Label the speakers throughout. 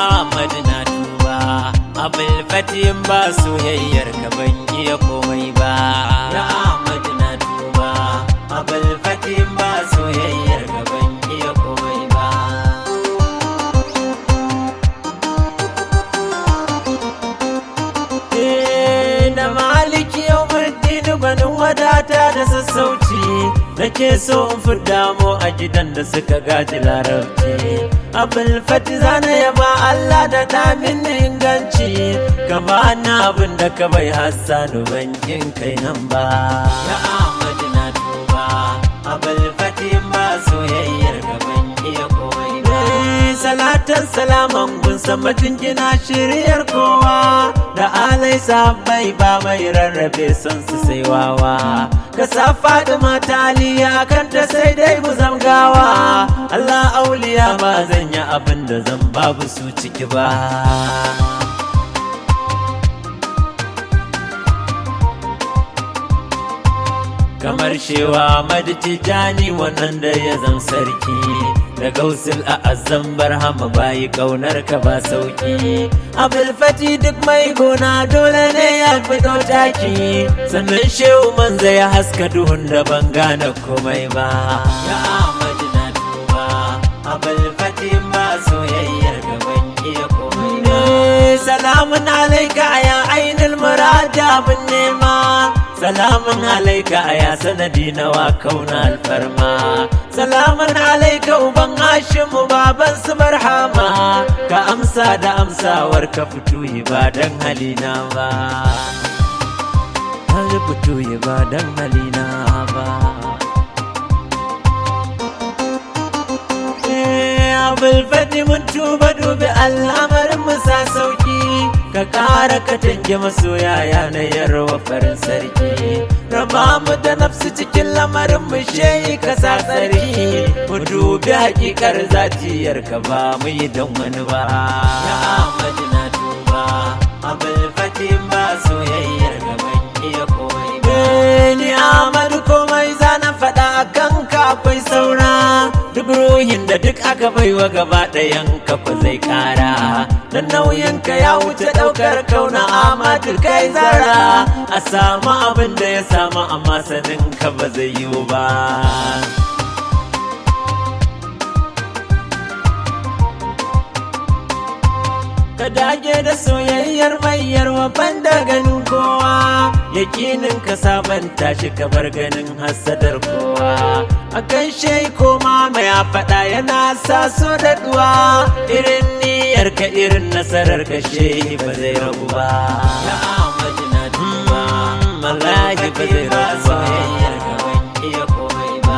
Speaker 1: Ahmad na tuba Abul Fatim ba soyayyar ka ban iya komai ba. Ya Ahmad na tuba Abul Fatim ba soyayyar ka ban iya komai ba. Da maliki yau murdin gwanin wadata da sassauci nake so in fidda mu a gidan da suka gaji larabci. Abul Fati zana yaba Allah da damin inganci ka bani abin da ka bai Hassanu bankin kai nan ba. Ya Ahmad na tuba Abul Fati ba soyayyar ka ban iya komai ba. Salatan salaman gun samatin gina shiryar kowa da alai sabai ba mai rarrabe son su sai wawa. Ka sa Fatima taliya kanta sai dai mu zamgawa. Allah auliya ba zan yi abin da zan babu su ciki ba. Kamar shewa madtijani wannan da ya zam sarki da gausul a azam barhama bayi kaunar ka ba sauki. Abul Fati duk mai gona dole ne ya fito taki sannan shehu manza ya haska duhun da ban gane komai ba. Ya Ahmad na tuba Abul Fati ba soyayyar ka ban iya komai ba. Salamun alaika ya ainul murada bin nema. Salamun alaika ya sanadi na wa kauna alfarma. Salamun alaika uban Hashimu baban su barhama. Ka amsa da amsawar ka fito ba dan halina ba. Ka fito ba dan halina ba. Abul Fati mun tuba dubi al'amarin mu sa sauki. Ka kara ka tange masoya yanayar farin sarki. Raba mu da nafsu cikin lamarin mu shehi ka sa tsarki. Mu dubi hakikar zatiyar ka ba mu yi don wani ba. Ya Ahmad na tuba Abul Fati ba soyayyar ka ban iya komai ba. Ni Ahmad komai zana faɗa akan ka akwai saura. Duk ruhin da duk aka baiwa gaba ɗayan ka fa zai kara. Dan nauyin ka ya wuce ɗaukar kauna Ahmad kai zara. A samu abin da ya samu amma sanin ka ba zai yiwu ba. Ka dage da soyayyar mayar wa banda ganin kowa. Yakinin ka sabanta shi ka bar ganin hassadar kowa. Akan shai koma mai a faɗa yana sa so da duwa. Irin niyyar ka irin nasarar ka shehi ba zai ragu ba. Ya Ahmad na tuba wallahi ba zai ragu ba. Soyayyar ka ban iya komai ba.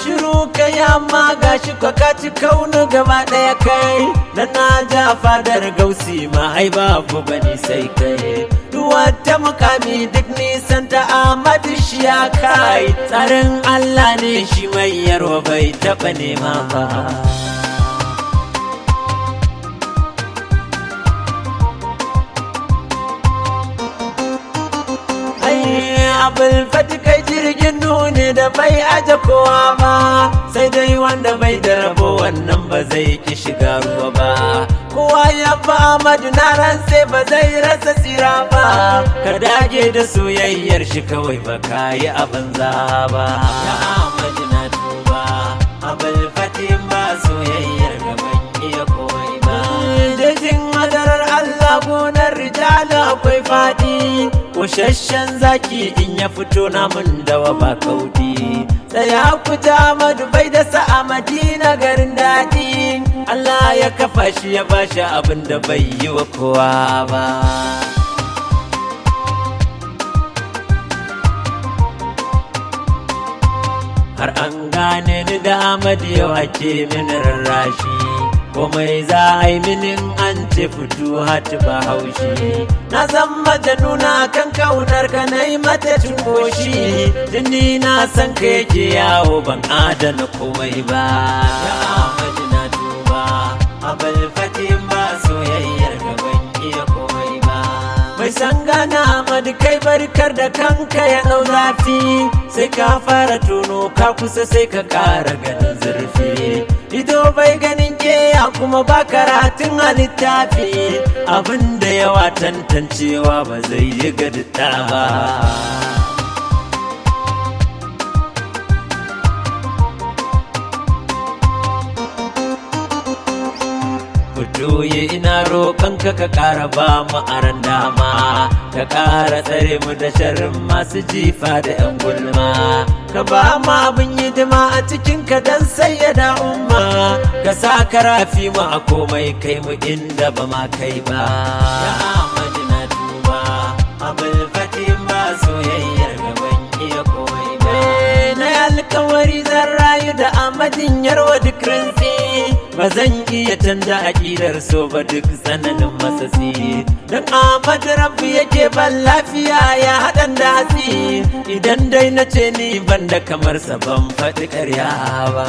Speaker 1: Shiru ka yamma gashi ka kaci kaunu gaba ɗaya kai. Dan na ja fadar gausi ma ai babu bani sai kai. Wata mukami duk nisan ta Ahmad shi ya kai. Tsarin Allah ne shi mai yarwa bai taɓa nema ba. Abul Fati kai jirgin ne da bai aje kowa ba. Sai dai wanda bai da rabo wannan ba zai ki shiga ruwa ba. Kowa ya fi Ahmadu na rantse ba zai rasa tsira ba. Ka dage da soyayyar shi kawai ba ka yi a banza ba. Ya Ahmad na tuba Abul Fati ba soyayyar ka ban iya komai ba. Jejin madarar Allah gonar rijala akwai faɗi. Koshashen zaki in ya fito namun dawa ba kaudi. Tsaya kuta Ahmadu bai da sa'a Madina garin daɗi. Allah ya kafa shi ya bashi abin da bai yi wa kowa ba. Har an gane ni da Ahmadu yau ake mini rarrashi. Komai za a yi minin an ce fito hati ba haushi. Na san mata nuna kan kaunar ka na yi mata cunkoshi. Jini na san ka yake yawo ban adana komai ba. Ya Ahmad Sani Ahmad kai barkar da kanka ya ɗau zafi, sai ka fara tono ka kusa sai ka ƙara ganin zurfi. Ido bai ganin keya kuma ba karatun a littafi, abin da yawa tantancewa ba zai yi gadda ba. Fitoye ina roƙonka ka ƙara ba mu aran dama, ka ƙara tsare mu da sharrin masu jifa da 'yan gulma, ka ba mu abin hidima a cikin ka dan sayyada umma, ka sa karafi mu a komai kai mu inda ba ma kai ba. Ya Ahmad na tuba abul fatim ba soyayyar gaban iya komai ba. Na alkawari zan rayu da Ahmadin yarwa duk rinsi, ba zan iya canza aƙidar so ba duk tsananin matsatsi, don Ahmad Rabbi yake ban lafiya ya haɗan da hatsi, idan dai na ce ni ban da kamar sa ban faɗi ƙarya ba.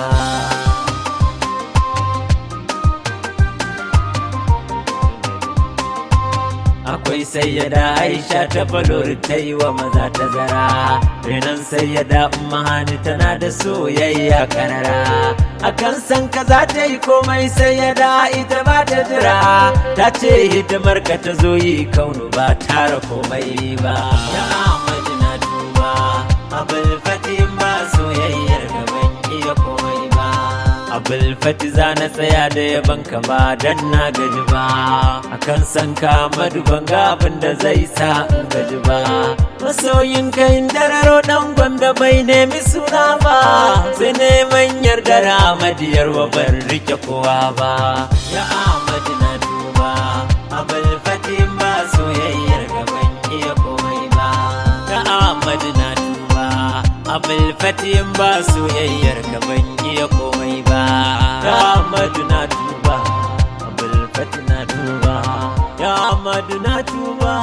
Speaker 1: Akwai sayyada Aisha ta falori ta yi wa maza ta zara, renan sayyada Ummahani tana da soyayya karara, akan san ka za ta yi komai sayyada ita ba ta jira, ta ce hidimar ka ta zo yi kaunu ba tara komai ba. Ya Ahmad na tuba abul fatim ba soyayyar gaban iya komai ba. Abul fati za na tsaya da yaban ka ba dan na gaji ba, akan san ka Ahmadu ban ga abin da zai sa in gaji ba. Masoyin ka dararo dan gwanda bai nemi suna ba, sai neman yardar Ahmad yarwa ban rike kowa ba. Ya Ahmad na tuba abul fatim ba soyayyar gaban iya komai ba. Ya Ahmad na tuba abul fatim ba soyayyar gaban iya komai ba. Ya Ahmad na tuba abul fatim na tuba. Ya Ahmad na tuba.